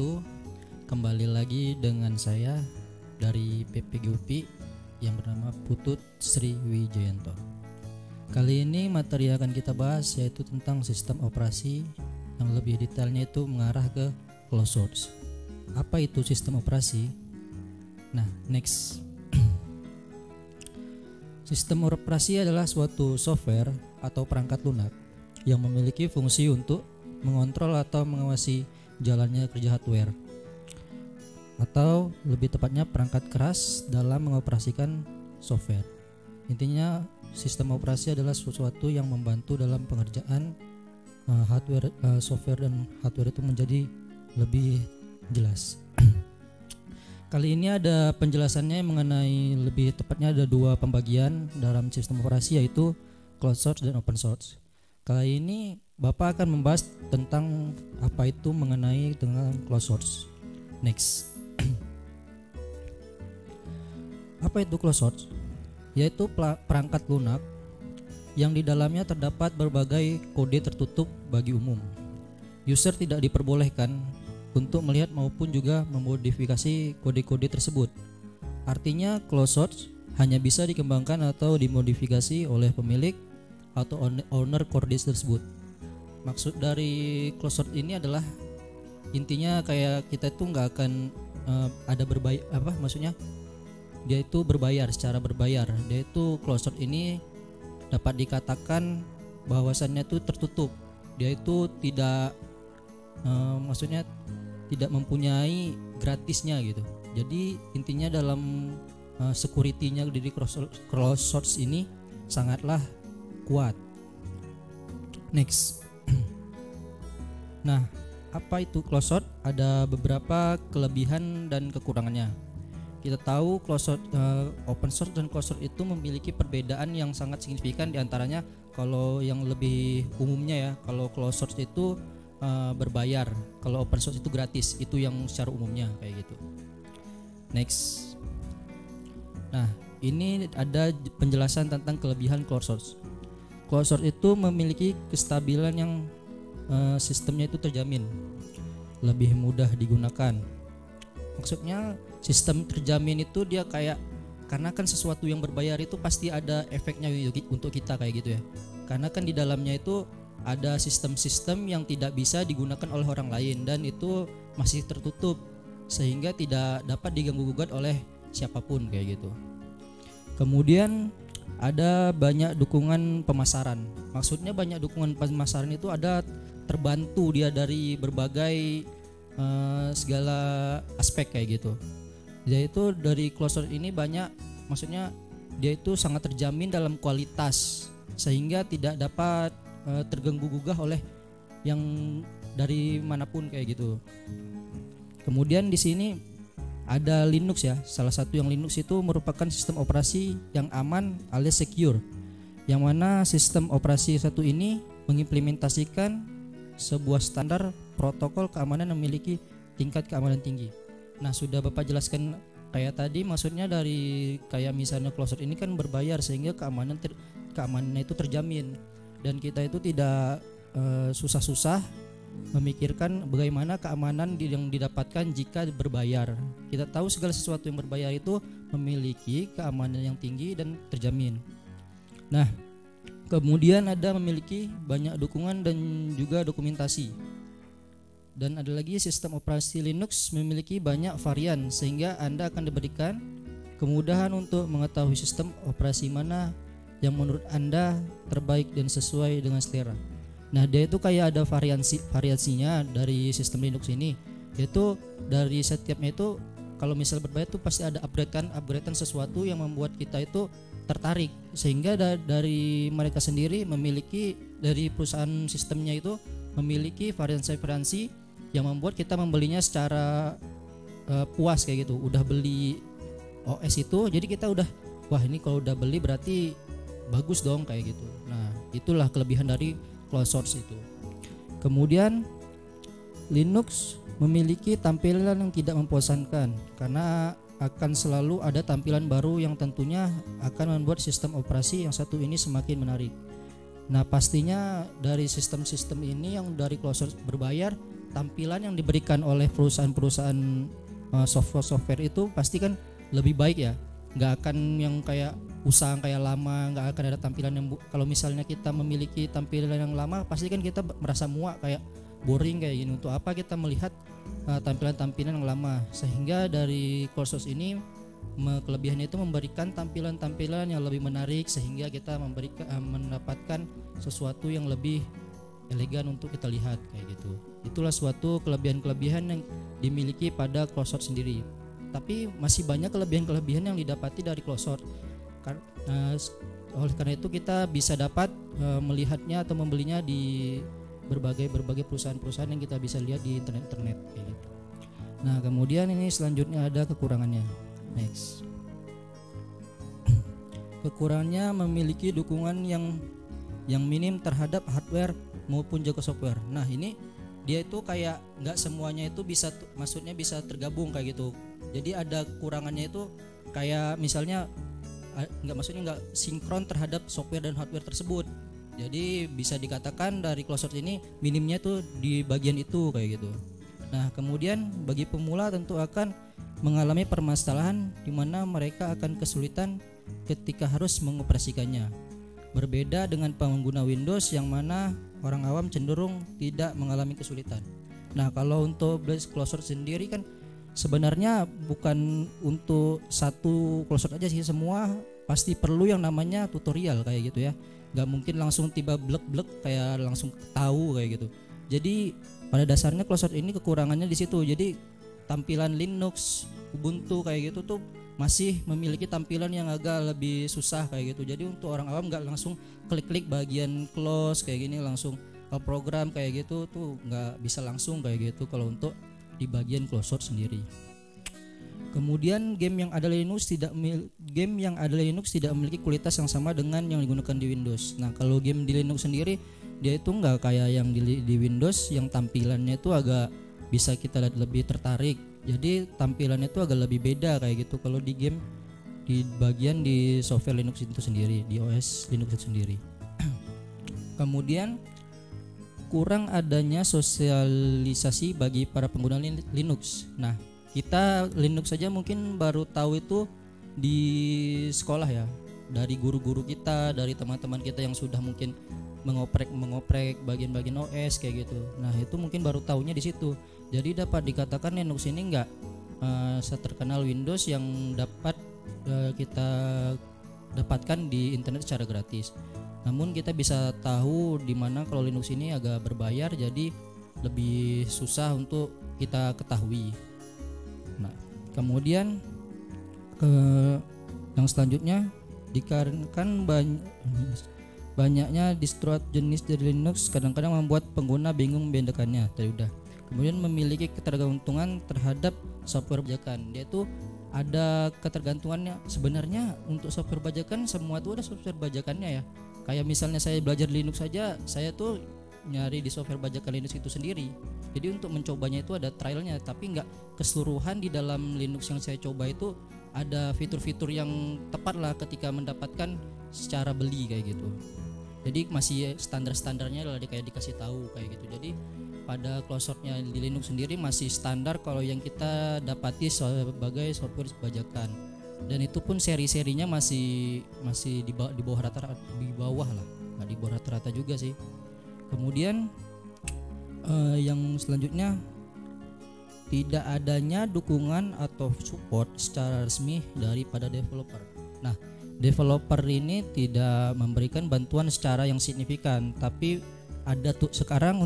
wabarakatuh. Kembali lagi dengan saya dari PPGUPI yang bernama Putut Sri Wijayanto. Kali ini materi yang akan kita bahas yaitu tentang sistem operasi, yang lebih detailnya itu mengarah ke closed source. Apa itu sistem operasi? Nah, next. Sistem operasi adalah suatu software atau perangkat lunak yang memiliki fungsi untuk mengontrol atau mengawasi jalannya kerja hardware, atau lebih tepatnya perangkat keras dalam mengoperasikan software. Intinya sistem operasi adalah sesuatu yang membantu dalam pengerjaan software dan hardware itu menjadi lebih jelas. Kali ini ada penjelasannya mengenai, lebih tepatnya ada dua pembagian dalam sistem operasi, yaitu closed source dan open source. Kali ini Bapak akan membahas tentang apa itu mengenai dengan closed source. Next. Apa itu closed source? Yaitu perangkat lunak yang di dalamnya terdapat berbagai kode tertutup bagi umum. User tidak diperbolehkan untuk melihat maupun juga memodifikasi kode-kode tersebut. Artinya closed source hanya bisa dikembangkan atau dimodifikasi oleh pemilik atau owner core disk tersebut. Maksud dari closed source ini adalah intinya kayak kita itu nggak akan ada berbayar, maksudnya dia itu berbayar, secara berbayar. Dia itu closed source ini dapat dikatakan bahwasannya itu tertutup. Dia itu tidak maksudnya tidak mempunyai gratisnya gitu. Jadi intinya dalam security-nya dari closed source ini sangatlah kuat. Next. Nah, apa itu closed source? Ada beberapa kelebihan dan kekurangannya. Kita tahu open source dan closed source itu memiliki perbedaan yang sangat signifikan. Diantaranya kalau yang lebih umumnya ya, kalau closed source itu berbayar, kalau open source itu gratis. Itu yang secara umumnya kayak gitu. Next. Nah, ini ada penjelasan tentang kelebihan closed source. Closed source itu memiliki kestabilan yang sistemnya itu terjamin, lebih mudah digunakan. Maksudnya sistem terjamin itu dia kayak, karena kan sesuatu yang berbayar itu pasti ada efeknya untuk kita kayak gitu ya. Karena kan di dalamnya itu ada sistem-sistem yang tidak bisa digunakan oleh orang lain dan itu masih tertutup sehingga tidak dapat diganggu-gugat oleh siapapun kayak gitu. Kemudian ada banyak dukungan pemasaran. Maksudnya banyak dukungan pemasaran itu ada terbantu dia dari berbagai segala aspek kayak gitu. Dia itu dari closed source ini banyak, maksudnya dia itu sangat terjamin dalam kualitas sehingga tidak dapat terganggu-gugah oleh yang dari manapun kayak gitu. Kemudian di sini ada Linux ya. Salah satu yang Linux itu merupakan sistem operasi yang aman alias secure, yang mana sistem operasi satu ini mengimplementasikan sebuah standar protokol keamanan yang memiliki tingkat keamanan tinggi. Nah, sudah Bapak jelaskan kayak tadi, maksudnya dari kayak misalnya closed source ini kan berbayar sehingga keamanannya itu terjamin dan kita itu tidak susah-susah memikirkan bagaimana keamanan yang didapatkan jika berbayar. Kita tahu segala sesuatu yang berbayar itu memiliki keamanan yang tinggi dan terjamin. Nah, kemudian ada memiliki banyak dukungan dan juga dokumentasi. Dan ada lagi sistem operasi Linux memiliki banyak varian sehingga Anda akan diberikan kemudahan untuk mengetahui sistem operasi mana yang menurut Anda terbaik dan sesuai dengan selera. Nah, dia itu kayak ada variasinya dari sistem Linux ini, yaitu dari setiapnya itu kalau misal berbayar itu pasti ada upgradean sesuatu yang membuat kita itu tertarik, sehingga dari mereka sendiri memiliki, dari perusahaan sistemnya itu memiliki variasi yang membuat kita membelinya secara puas kayak gitu. Udah beli OS itu, jadi kita udah, wah ini kalau udah beli berarti bagus dong kayak gitu. Nah, itulah kelebihan dari closed source itu. Kemudian Linux memiliki tampilan yang tidak membosankan karena akan selalu ada tampilan baru yang tentunya akan membuat sistem operasi yang satu ini semakin menarik. Nah, pastinya dari sistem-sistem ini yang dari closed source berbayar tampilan yang diberikan oleh perusahaan-perusahaan software itu pasti kan lebih baik ya, nggak akan yang kayak usaha kayak lama, nggak akan ada tampilan yang kalau misalnya kita memiliki tampilan yang lama pasti kan kita merasa muak, kayak boring kayak gini. Untuk apa kita melihat tampilan-tampilan yang lama? Sehingga dari CloudSource ini kelebihannya itu memberikan tampilan-tampilan yang lebih menarik, sehingga kita mendapatkan sesuatu yang lebih elegan untuk kita lihat kayak gitu. Itulah suatu kelebihan-kelebihan yang dimiliki pada CloudSource sendiri. Tapi masih banyak kelebihan-kelebihan yang didapati dari CloudSource. Oleh karena itu kita bisa dapat melihatnya atau membelinya di berbagai perusahaan-perusahaan yang kita bisa lihat di internet kayak gitu. Nah, kemudian ini selanjutnya ada kekurangannya. Next. Kekurangannya memiliki dukungan yang minim terhadap hardware maupun juga software. Nah, ini dia itu kayak nggak semuanya itu maksudnya bisa tergabung kayak gitu. Jadi ada kekurangannya itu kayak misalnya nggak sinkron terhadap software dan hardware tersebut. Jadi bisa dikatakan dari CloudSource ini minimnya tuh di bagian itu kayak gitu. Nah, kemudian bagi pemula tentu akan mengalami permasalahan di mana mereka akan kesulitan ketika harus mengoperasikannya. Berbeda dengan pengguna Windows yang mana orang awam cenderung tidak mengalami kesulitan. Nah, kalau untuk CloudSource sendiri kan sebenarnya bukan untuk satu CloudSource aja sih, semua pasti perlu yang namanya tutorial kayak gitu ya. Gak mungkin langsung tiba blek-blek kayak langsung tahu kayak gitu. Jadi pada dasarnya CloudSource ini kekurangannya di situ. Jadi tampilan Linux, Ubuntu kayak gitu tuh masih memiliki tampilan yang agak lebih susah kayak gitu. Jadi untuk orang awam nggak langsung klik-klik bagian close kayak gini langsung ke program kayak gitu tuh nggak bisa langsung kayak gitu kalau untuk di bagian CloudSource sendiri. Kemudian game yang ada Linux tidak memiliki kualitas yang sama dengan yang digunakan di Windows. Nah, kalau game di Linux sendiri dia itu nggak kayak yang di Windows yang tampilannya itu agak bisa kita lihat lebih tertarik. Jadi tampilannya itu agak lebih beda kayak gitu kalau di game di bagian di software Linux itu sendiri, di OS Linux itu sendiri. Kemudian kurang adanya sosialisasi bagi para pengguna Linux. Nah, kita Linux saja mungkin baru tahu itu di sekolah ya, dari guru-guru kita, dari teman-teman kita yang sudah mungkin mengoprek bagian-bagian OS kayak gitu. Nah, itu mungkin baru tahunya di situ. Jadi dapat dikatakan Linux ini enggak seterkenal Windows yang dapat kita dapatkan di internet secara gratis. Namun kita bisa tahu di mana kalau Linux ini agak berbayar, jadi lebih susah untuk kita ketahui. Nah, kemudian yang selanjutnya dikarenakan banyaknya distro jenis dari Linux kadang-kadang membuat pengguna bingung membedakannya. Tadi udah. Kemudian memiliki ketergantungan terhadap software bajakan. Dia itu ada ketergantungannya. Sebenarnya untuk software bajakan semua itu ada software bajakannya ya. Kayak misalnya saya belajar Linux saja, saya tuh nyari di software bajakan Linux itu sendiri. Jadi untuk mencobanya itu ada trialnya, tapi nggak keseluruhan di dalam Linux yang saya coba itu ada fitur-fitur yang tepat lah ketika mendapatkan secara beli kayak gitu. Jadi masih standar-standarnya lah kayak dikasih tahu kayak gitu. Jadi pada CloudSource-nya di Linux sendiri masih standar kalau yang kita dapati sebagai software bajakan. Dan itu pun seri-serinya masih di bawah rata-rata, di bawah lah, nggak di bawah rata-rata juga sih. Kemudian yang selanjutnya tidak adanya dukungan atau support secara resmi daripada developer. Nah, developer ini tidak memberikan bantuan secara yang signifikan, tapi ada sekarang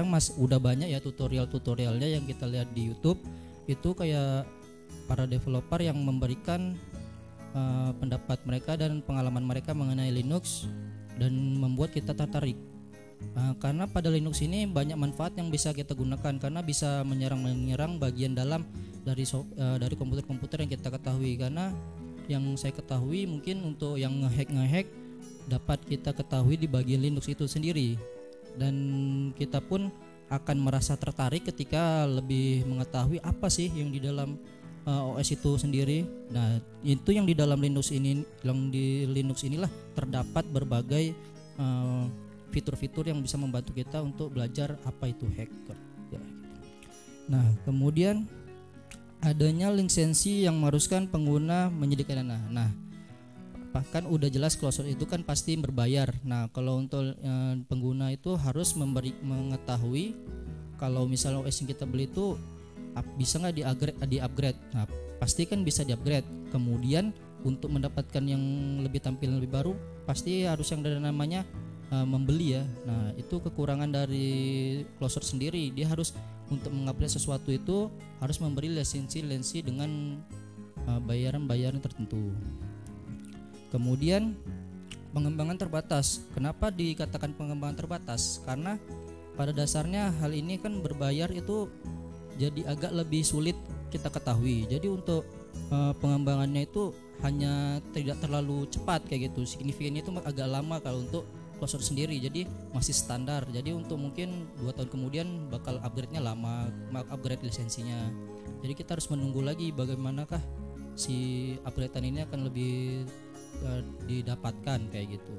mas udah banyak ya tutorialnya yang kita lihat di YouTube itu kayak para developer yang memberikan pendapat mereka dan pengalaman mereka mengenai Linux dan membuat kita tertarik. Karena pada Linux ini banyak manfaat yang bisa kita gunakan karena bisa menyerang bagian dalam dari komputer-komputer yang kita ketahui. Karena yang saya ketahui mungkin untuk yang ngehack dapat kita ketahui di bagian Linux itu sendiri, dan kita pun akan merasa tertarik ketika lebih mengetahui apa sih yang di dalam OS itu sendiri. Nah, itu yang di dalam Linux ini, yang di Linux inilah terdapat berbagai fitur-fitur yang bisa membantu kita untuk belajar apa itu hacker. Ya. Nah, kemudian adanya lisensi yang mengharuskan pengguna menyediakan dana. Nah, bahkan udah jelas closed itu kan pasti berbayar. Nah, kalau untuk pengguna itu harus mengetahui kalau misalnya OS yang kita beli itu bisa nggak di-upgrade. Nah, pasti kan bisa di-upgrade. Kemudian untuk mendapatkan yang lebih tampilan lebih baru pasti harus yang ada namanya membeli ya. Nah, itu kekurangan dari closer sendiri. Dia harus untuk mengupgrade sesuatu itu harus memberi lisensi dengan bayaran tertentu. Kemudian pengembangan terbatas. Kenapa dikatakan pengembangan terbatas? Karena pada dasarnya hal ini kan berbayar itu jadi agak lebih sulit kita ketahui. Jadi untuk pengembangannya itu hanya tidak terlalu cepat kayak gitu. Signifikan itu agak lama kalau untuk closer sendiri. Jadi masih standar. Jadi untuk mungkin 2 tahun kemudian bakal upgrade-nya lama, upgrade lisensinya. Jadi kita harus menunggu lagi bagaimanakah si upgrade-an ini akan lebih didapatkan kayak gitu.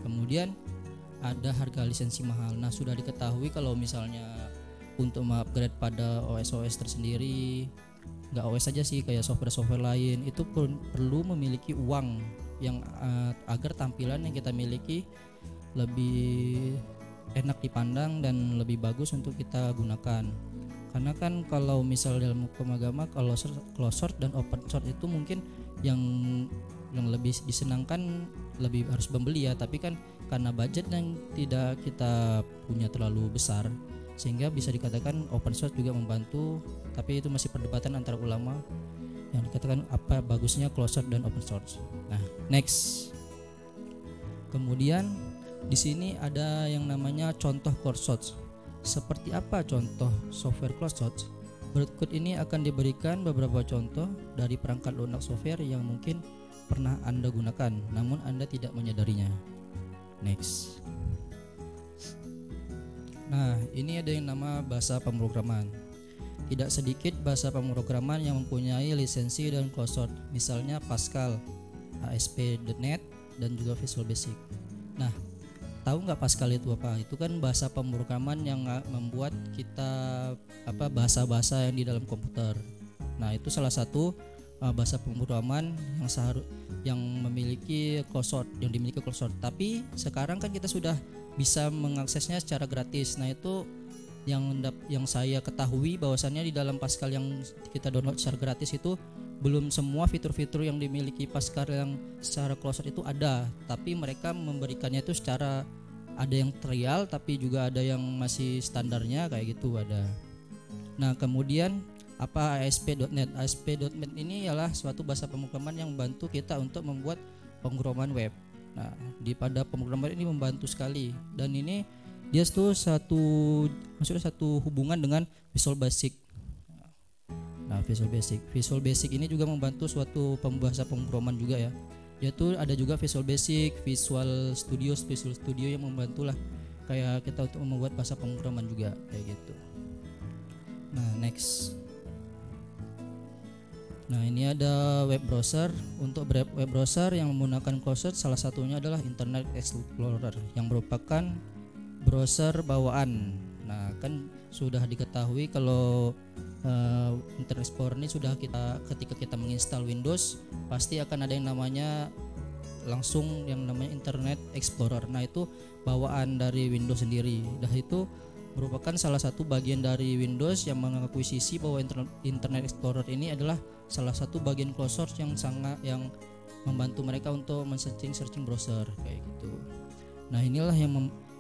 Kemudian ada harga lisensi mahal. Nah, sudah diketahui kalau misalnya untuk mengupgrade pada OS tersendiri, nggak OS saja sih, kayak software lain itu perlu memiliki uang yang agar tampilan yang kita miliki lebih enak dipandang dan lebih bagus untuk kita gunakan. Karena kan kalau misal dalam hukum agama kalau closed source dan open source itu mungkin yang lebih disenangkan lebih harus membeli ya, tapi kan karena budget yang tidak kita punya terlalu besar sehingga bisa dikatakan open source juga membantu, tapi itu masih perdebatan antara ulama yang dikatakan apa bagusnya closed source dan open source. Nah, next. Kemudian di sini ada yang namanya contoh closed source. Seperti apa contoh software closed source? Berikut ini akan diberikan beberapa contoh dari perangkat lunak software yang mungkin pernah Anda gunakan namun Anda tidak menyadarinya. Next. Nah, ini ada yang nama bahasa pemrograman. Tidak sedikit bahasa pemrograman yang mempunyai lisensi dan closed source, misalnya Pascal, ASP.NET dan juga Visual Basic. Nah, tahu nggak Pascal itu apa? Itu kan bahasa pemrograman yang membuat kita bahasa-bahasa yang di dalam komputer. Nah, itu salah satu bahasa pemrograman yang memiliki closed source, yang dimiliki closed source. Tapi sekarang kan kita sudah bisa mengaksesnya secara gratis. Nah, itu yang saya ketahui bahwasannya di dalam Pascal yang kita download secara gratis itu belum semua fitur-fitur yang dimiliki Pascal yang secara closed source itu ada, tapi mereka memberikannya itu secara ada yang trial tapi juga ada yang masih standarnya kayak gitu ada. Nah, kemudian apa ASP.NET? ASP.NET ini ialah suatu bahasa pemrograman yang membantu kita untuk membuat pemrograman web. Nah, pada pemrograman ini membantu sekali dan ini dia tuh satu hubungan dengan Visual Basic. Nah, Visual Basic ini juga membantu suatu bahasa pemrograman juga ya. Dia tuh ada juga Visual Basic, Visual Studio yang membantu lah kayak kita untuk membuat bahasa pemrograman juga kayak gitu. Nah, next. Nah, ini ada web browser. Untuk web browser yang menggunakan closed source salah satunya adalah Internet Explorer yang merupakan browser bawaan. Nah, kan sudah diketahui kalau Internet Explorer ini sudah ketika kita menginstal Windows pasti akan ada yang namanya Internet Explorer. Nah, itu bawaan dari Windows sendiri. Dah itu merupakan salah satu bagian dari Windows yang mengakuisisi bahwa Internet Explorer ini adalah salah satu bagian closed source yang membantu mereka untuk searching browser kayak gitu. Nah, inilah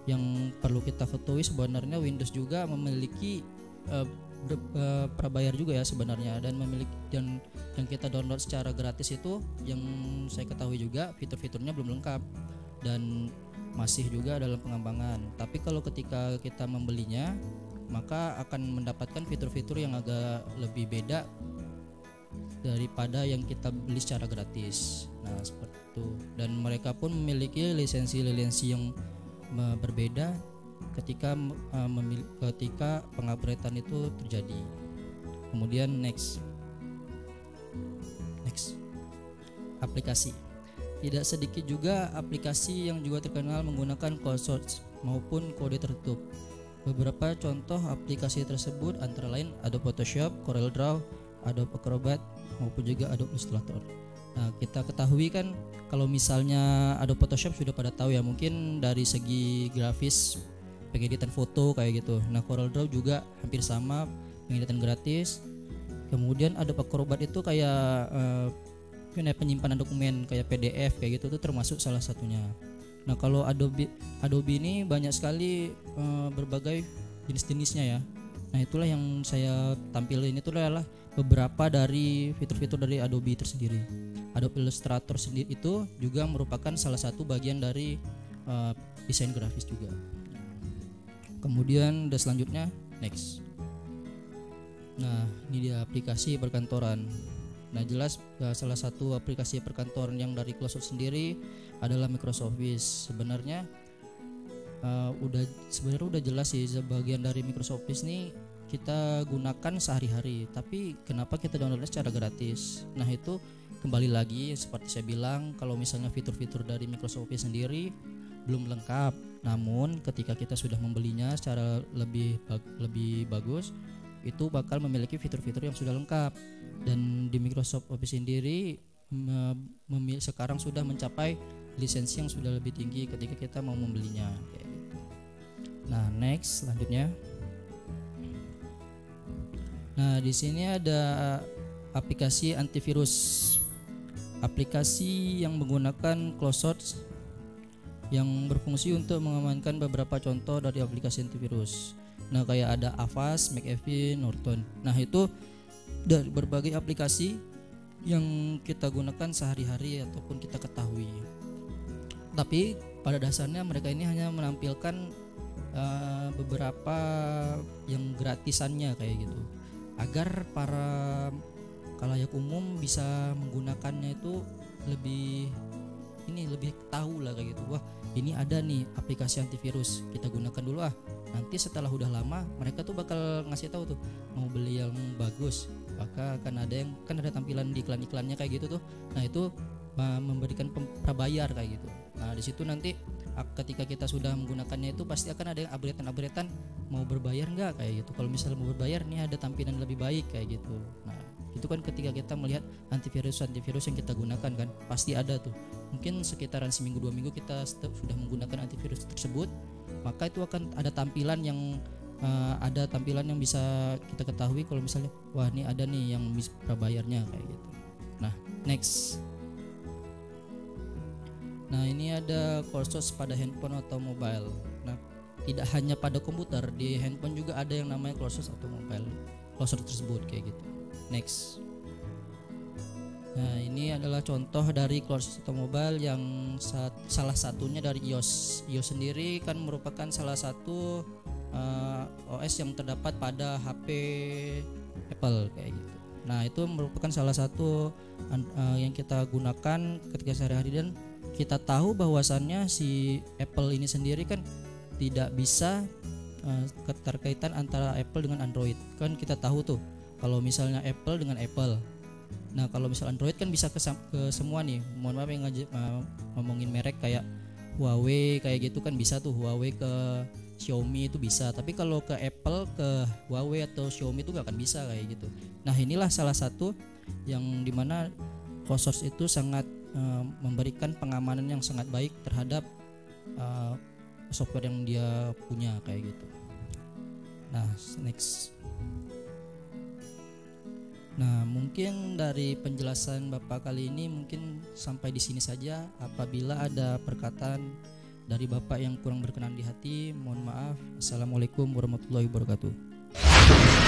yang perlu kita ketahui, sebenarnya Windows juga memiliki prabayar juga ya sebenarnya, dan memiliki yang kita download secara gratis itu yang saya ketahui juga fitur-fiturnya belum lengkap dan masih juga dalam pengembangan. Tapi kalau ketika kita membelinya maka akan mendapatkan fitur-fitur yang agak lebih beda daripada yang kita beli secara gratis. Nah, seperti itu. Dan mereka pun memiliki lisensi yang berbeda ketika pengupgradean itu terjadi. Kemudian next. Aplikasi. Tidak sedikit juga aplikasi yang juga terkenal menggunakan closed source maupun kode tertutup. Beberapa contoh aplikasi tersebut antara lain Adobe Photoshop, CorelDRAW, Adobe Acrobat maupun juga Adobe Illustrator. Nah, kita ketahui kan kalau misalnya Adobe Photoshop sudah pada tahu ya, mungkin dari segi grafis pengeditan foto kayak gitu. Nah, CorelDRAW juga hampir sama, pengeditan gratis. Kemudian Adobe Acrobat itu kayak penyimpanan dokumen kayak PDF kayak gitu, itu termasuk salah satunya. Nah, kalau Adobe ini banyak sekali berbagai jenis-jenisnya ya. Nah, itulah yang saya tampilin, itu adalah beberapa dari fitur-fitur dari Adobe tersendiri. Adobe Illustrator sendiri itu juga merupakan salah satu bagian dari desain grafis juga. Kemudian selanjutnya next. Nah, ini dia aplikasi perkantoran. Nah, jelas salah satu aplikasi perkantoran yang dari Closeout sendiri adalah Microsoft Office. Sebenarnya udah jelas sih, sebagian dari Microsoft Office nih kita gunakan sehari-hari. Tapi kenapa kita downloadnya secara gratis? Nah, itu kembali lagi seperti saya bilang, kalau misalnya fitur-fitur dari Microsoft Office sendiri belum lengkap. Namun ketika kita sudah membelinya secara lebih bagus, itu bakal memiliki fitur-fitur yang sudah lengkap. Dan di Microsoft Office sendiri sekarang sudah mencapai lisensi yang sudah lebih tinggi ketika kita mau membelinya kayak gitu. Nah, next selanjutnya. Nah, di sini ada aplikasi antivirus. Aplikasi yang menggunakan Closeout yang berfungsi untuk mengamankan beberapa contoh dari aplikasi antivirus. Nah, kayak ada Avast, McAfee, Norton. Nah, itu dari berbagai aplikasi yang kita gunakan sehari-hari ataupun kita ketahui. Tapi pada dasarnya mereka ini hanya menampilkan beberapa yang gratisannya kayak gitu, agar para khalayak umum bisa menggunakannya itu lebih tahu lah kayak gitu. Wah, ini ada nih aplikasi antivirus, kita gunakan dulu nanti setelah udah lama mereka tuh bakal ngasih tahu tuh mau beli yang bagus, maka akan ada yang kan ada tampilan di iklan-iklannya kayak gitu tuh. Nah, itu memberikan prabayar kayak gitu. Nah, di situ nanti ketika kita sudah menggunakannya itu pasti akan ada yang upgrade-an mau berbayar nggak kayak gitu. Kalau misalnya mau berbayar nih ada tampilan lebih baik kayak gitu. Nah, itu kan ketika kita melihat antivirus yang kita gunakan kan pasti ada tuh. Mungkin sekitaran seminggu 2 minggu kita sudah menggunakan antivirus tersebut, maka itu akan ada tampilan yang bisa kita ketahui kalau misalnya wah ini ada nih yang bisa prabayarnya kayak gitu. Nah, next. Nah, ini ada Closeout pada handphone atau mobile. Nah, tidak hanya pada komputer, di handphone juga ada yang namanya Closeout atau mobile. Closeout tersebut kayak gitu. Next. Nah, ini adalah contoh dari Closeout atau mobile yang salah satunya dari iOS. iOS sendiri kan merupakan salah satu OS yang terdapat pada HP Apple kayak gitu. Nah, itu merupakan salah satu yang kita gunakan ketika sehari-hari, dan kita tahu bahwasannya si Apple ini sendiri kan tidak bisa keterkaitan antara Apple dengan Android. Kan kita tahu tuh kalau misalnya Apple dengan Apple. Nah, kalau misal Android kan bisa ke semua nih. Mohon maaf yang ngomongin merek kayak Huawei kayak gitu kan bisa tuh, Huawei ke Xiaomi itu bisa. Tapi kalau ke Apple ke Huawei atau Xiaomi itu gak akan bisa kayak gitu. Nah, inilah salah satu yang dimana Closeout itu sangat memberikan pengamanan yang sangat baik terhadap software yang dia punya kayak gitu. Nah, next. Nah, mungkin dari penjelasan Bapak kali ini mungkin sampai di sini saja. Apabila ada perkataan dari Bapak yang kurang berkenan di hati, mohon maaf. Assalamualaikum warahmatullahi wabarakatuh.